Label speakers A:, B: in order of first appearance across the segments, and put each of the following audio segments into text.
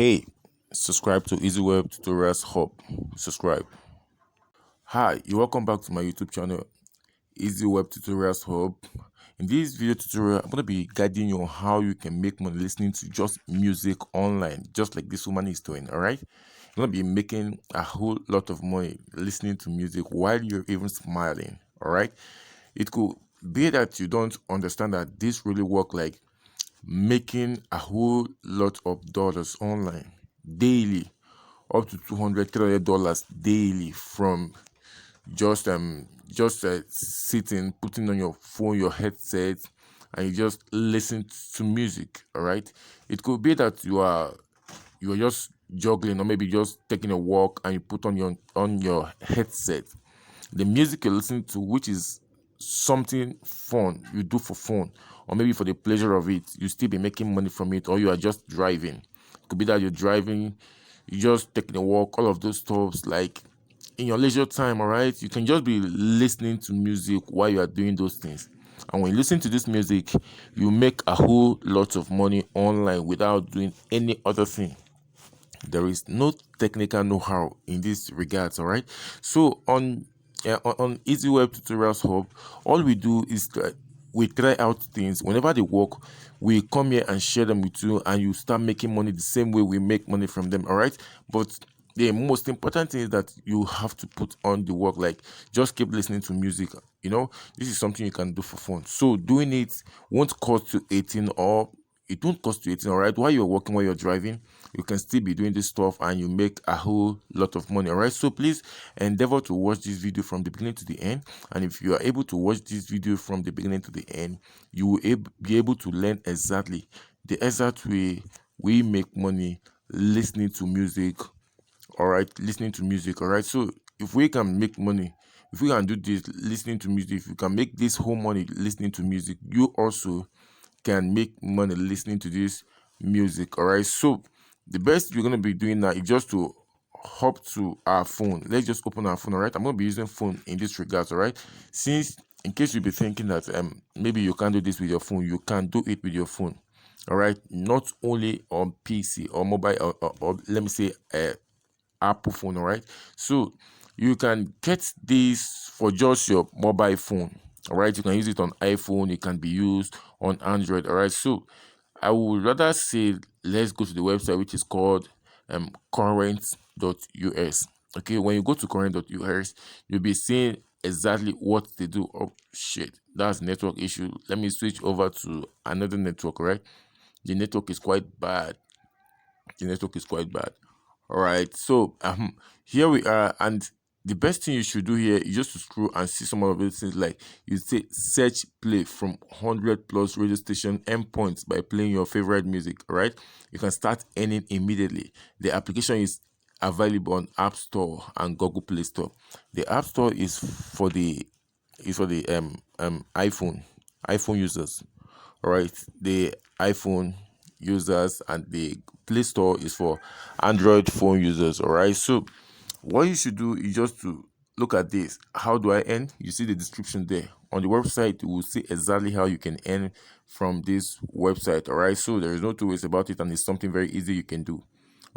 A: Hey, subscribe to Easy Web Tutorials Hub. Subscribe. Hi, you're welcome back to my YouTube channel, Easy Web Tutorials Hub. In this video tutorial, I'm going to be guiding you on how you can make money listening to just music online, just like this woman is doing, all right? You're going to be making a whole lot of money listening to music while you're even smiling, all right? It could be that you don't understand that this really work like making a whole lot of dollars online daily, up to $200 $300 daily from just sitting, putting on your phone, your headset, and you just listen to music. All right, it could be that you are just juggling, or maybe just taking a walk and you put on your headset the music you're listening to, which is something fun you do for fun, or maybe for the pleasure of it. You still be making money from it, or you are just driving. It could be that you're driving, you just taking a walk, all of those stuffs, like in your leisure time. All right, you can just be listening to music while you are doing those things. And when you listen to this music, you make a whole lot of money online without doing any other thing. There is no technical know-how in this regards. All right, so on Easy Web Tutorials Hub, all we do is we try out things. Whenever they work, we come here and share them with you, and you start making money the same way we make money from them. All right, but the most important thing is that you have to put on the work. Like, just keep listening to music. This is something you can do for fun, so doing it won't cost you 18, or it won't cost you 18. All right, while you're working, while you're driving, you can still be doing this stuff and you make a whole lot of money. All right, so please endeavor to watch this video from the beginning to the end. And if you are able to watch this video from the beginning to the end, you will be able to learn exactly the exact way we make money listening to music. All right, listening to music. All right, so if we can make money, if we can do this listening to music, if you can make this whole money listening to music, you also can make money listening to this music. All right, so the best we're going to be doing now is just to hop to our phone. Let's just open our phone. All right, I'm going to be using phone in this regards. All right, since in case you'll be thinking that maybe you can't do this with your phone, you can do it with your phone. All right, not only on PC or mobile, or let me say Apple phone. All right, so you can get this for just your mobile phone. All right, you can use it on iPhone, it can be used on Android. All right, so I would rather say let's go to the website, which is called current.us. Okay, when you go to current.us, you'll be seeing exactly what they do. Oh shit, that's network issue. Let me switch over to another network. Right, the network is quite bad. All right, so here we are, and the best thing you should do here is just to scroll and see some of those things. Like, you say search play from 100 plus radio station endpoints by playing your favorite music. All right, you can start earning immediately. The application is available on App Store and Google Play Store. The App Store is for the iPhone users. All right, the iPhone users, and the Play Store is for Android phone users. All right, so what you should do is just to look at this. How do I earn? You see the description there on the website. You will see exactly how you can earn from this website. All right, so there is no two ways about it, and it's something very easy you can do.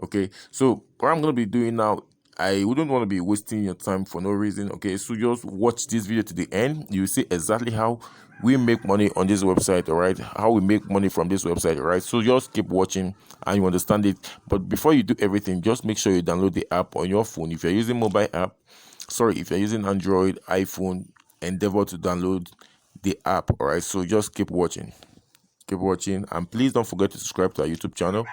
A: Okay, so what I'm going to be doing now, I wouldn't want to be wasting your time for no reason. Okay, so just watch this video to the end. You see exactly how we make money on this website. All right, how we make money from this website. All right, so just keep watching and you understand it. But before you do everything, just make sure you download the app on your phone. If you're using mobile app, if you're using Android, iPhone, endeavor to download the app. All right, so just keep watching, and please don't forget to subscribe to our YouTube channel.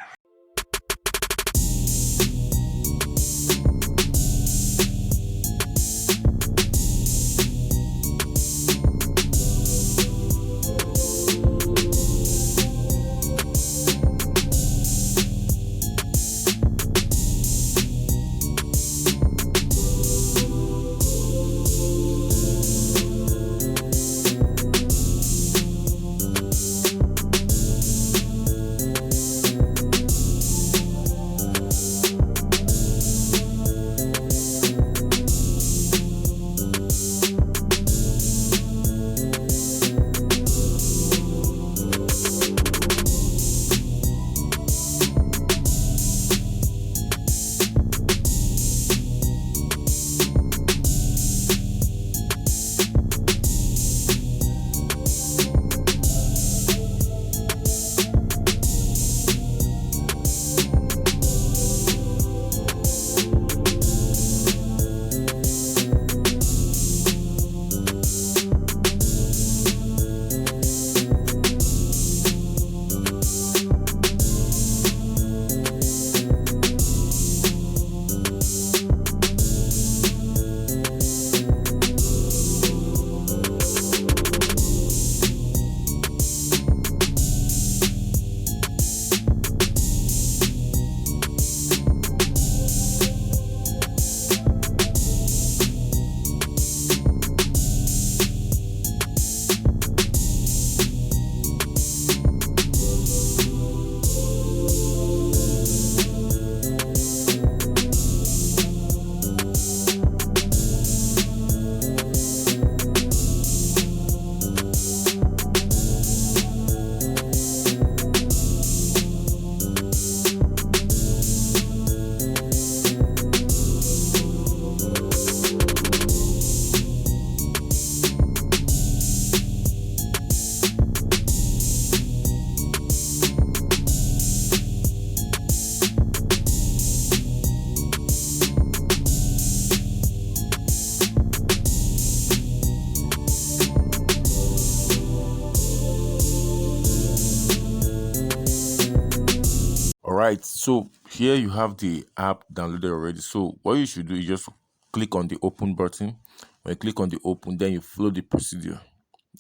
A: So here you have the app downloaded already. So what you should do is just click on the open button. When you click on the open, then you follow the procedure,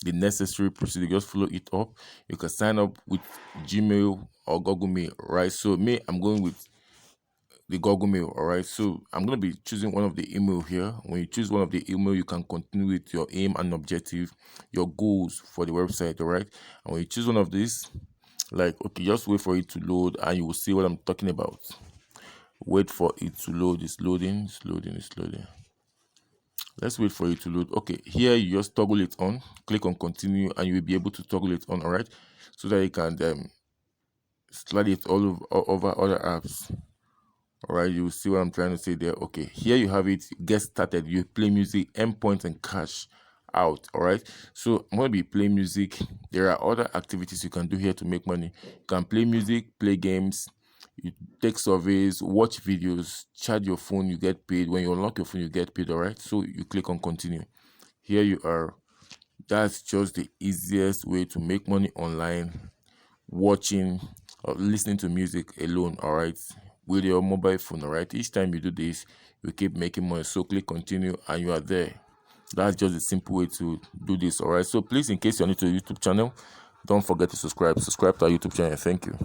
A: the necessary procedure. Just follow it up. You can sign up with Gmail or Google Mail, right? So me, I'm going with the Google Mail, all right? So I'm going to be choosing one of the email here. When you choose one of the email, you can continue with your aim and objective, your goals for the website, all right? And when you choose one of these, like, okay, just wait for it to load and you will see what I'm talking about. Wait for it to load. It's loading, it's loading, it's loading. Let's wait for it to load. Okay, here you just toggle it on, click on continue, and you will be able to toggle it on, all right? So that you can slide it all over other apps. All right, you see what I'm trying to say there. Okay, here you have it. Get started. You play music, endpoint, and cash out. All right, so I'm going to be playing music. There are other activities you can do here to make money. You can play music, play games, you take surveys, watch videos, charge your phone, you get paid. When you unlock your phone, you get paid. All right, so you click on continue. Here you are. That's just the easiest way to make money online, watching or listening to music alone, all right, with your mobile phone, all right. Each time you do this, you keep making money. So click continue and you are there. That's just a simple way to do this, all right. So please, in case you're new to the YouTube channel, don't forget to subscribe to our YouTube channel. Thank you.